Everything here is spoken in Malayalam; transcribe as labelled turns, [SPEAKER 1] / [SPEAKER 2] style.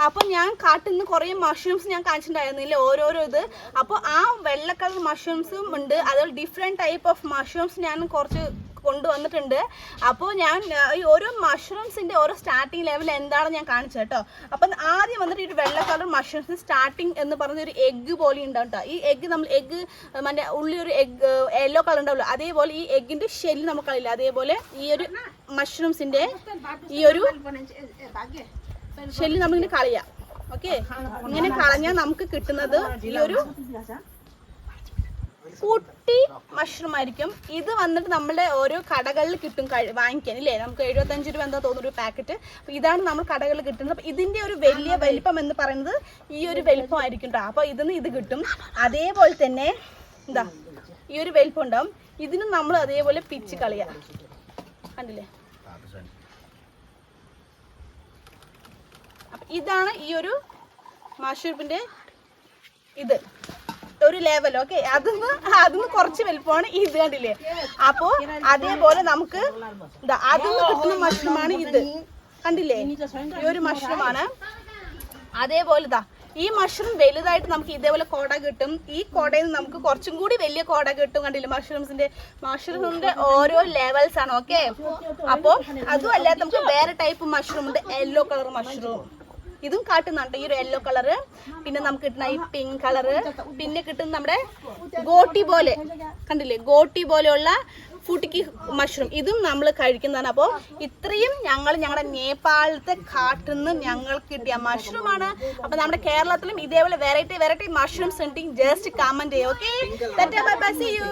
[SPEAKER 1] അപ്പോൾ ഞാൻ കാട്ടുന്ന കുറേ മഷ്റൂംസ് ഞാൻ കാണിച്ചിട്ടുണ്ടായിരുന്നില്ല ഓരോരോ ഇത്. അപ്പോൾ ആ വെള്ള കളർ മഷ്റൂംസും ഉണ്ട്, അതുപോലെ ഡിഫറെൻറ്റ് ടൈപ്പ് ഓഫ് മഷ്റൂംസ് ഞാൻ കുറച്ച് കൊണ്ടുവന്നിട്ടുണ്ട്. അപ്പോൾ ഞാൻ ഈ ഓരോ മഷ്റൂംസിൻ്റെ ഓരോ സ്റ്റാർട്ടിങ് ലെവൽ എന്താണെന്ന് ഞാൻ കാണിച്ചു കേട്ടോ. അപ്പം ആദ്യം വന്നിട്ട് ഒരു വെള്ള കളർ മഷ്റൂംസിന് സ്റ്റാർട്ടിങ് എന്ന് പറഞ്ഞൊരു എഗ്ഗ് പോലെ ഉണ്ടാവും കേട്ടോ. ഈ എഗ്ഗ് നമ്മൾ എഗ്ഗ് മറ്റേ ഉള്ളി ഒരു എഗ്ഗ് യെല്ലോ കളർ ഉണ്ടാവുമല്ലോ, അതേപോലെ ഈ എഗ്ഗിൻ്റെ ഷെല്ല് നമുക്ക് കളയില്ല. അതേപോലെ ഈ ഒരു മഷ്റൂംസിൻ്റെ ഈ ഒരു ഷെല്ല് നമ്മളിങ്ങനെ കളയാം. ഓക്കെ, ഇങ്ങനെ കളഞ്ഞാൽ നമുക്ക് കിട്ടുന്നത് ഈ ഒരു കുട്ടി മഷ്റൂം ആയിരിക്കും. ഇത് വന്നിട്ട് നമ്മുടെ ഓരോ കടകളിൽ കിട്ടും വാങ്ങിക്കാൻ ഇല്ലേ, നമുക്ക് 75 രൂപ എന്താ തോന്നുന്നു ഒരു പാക്കറ്റ്. അപ്പോൾ ഇതാണ് നമ്മൾ കടകളിൽ കിട്ടുന്നത്. അപ്പോൾ ഇതിൻ്റെ ഒരു വലിയ വലിപ്പം എന്ന് പറയുന്നത് ഈ ഒരു വലിപ്പം ആയിരിക്കും കേട്ടോ. അപ്പോൾ ഇതിന് ഇത് കിട്ടും. അതേപോലെ തന്നെ എന്താ ഈ ഒരു വലിപ്പം ഉണ്ടാവും. ഇതിനും നമ്മൾ അതേപോലെ പിച്ച് കളയാം. കണ്ടില്ലേ, അപ്പം ഇതാണ് ഈ ഒരു മഷ്റൂമിൻ്റെ ഇത് ഒരു ലെവൽ. ഓക്കെ, അതിന്ന് കുറച്ച് വലുപ്പമാണ് ഇത്, കണ്ടില്ലേ. അപ്പോ അതേപോലെ നമുക്ക് അതിന്ന് കിട്ടുന്ന മഷ്റൂമാണ് ഇത്, കണ്ടില്ലേ, ഈ ഒരു മഷ്റൂമാണ്. അതേപോലെ ഈ മഷ്റൂം വലുതായിട്ട് നമുക്ക് ഇതേപോലെ കോട കിട്ടും. ഈ കോടയിൽ നിന്ന് നമുക്ക് കുറച്ചും കൂടി വലിയ കോട കിട്ടും. കണ്ടില്ലേ, മഷ്റൂംസിന്റെ ഓരോ ലെവൽസ് ആണ്. ഓക്കെ, അപ്പോൾ അതും അല്ലാതെ നമുക്ക് വേറെ ടൈപ്പ് മഷ്റൂം ഉണ്ട്, യെല്ലോ കളർ മഷ്റൂം. ഇതും കാട്ടുന്നുണ്ട്, ഈ ഒരു യെല്ലോ കളറ്. പിന്നെ നമുക്ക് കിട്ടുന്ന ഈ പിങ്ക് കളറ്. പിന്നെ കിട്ടുന്ന നമ്മുടെ ഗോട്ടി പോലെ, കണ്ടില്ലേ, ഗോട്ടി പോലെയുള്ള ഫുട്ടിക്ക് മഷ്റൂം. ഇതും നമ്മൾ കഴിക്കുന്നതാണ്. അപ്പോൾ ഇത്രയും ഞങ്ങളുടെ നേപ്പാളത്തെ കാട്ടുന്ന ഞങ്ങൾക്ക് കിട്ടിയ മഷ്റൂമാണ്. അപ്പോൾ നമ്മുടെ കേരളത്തിലും ഇതേപോലെ വെറൈറ്റി മഷ്റൂംസ് ഉണ്ടെങ്കിൽ ജസ്റ്റ് കമന്റ് ചെയ്യും. Okay, bye bye, see U.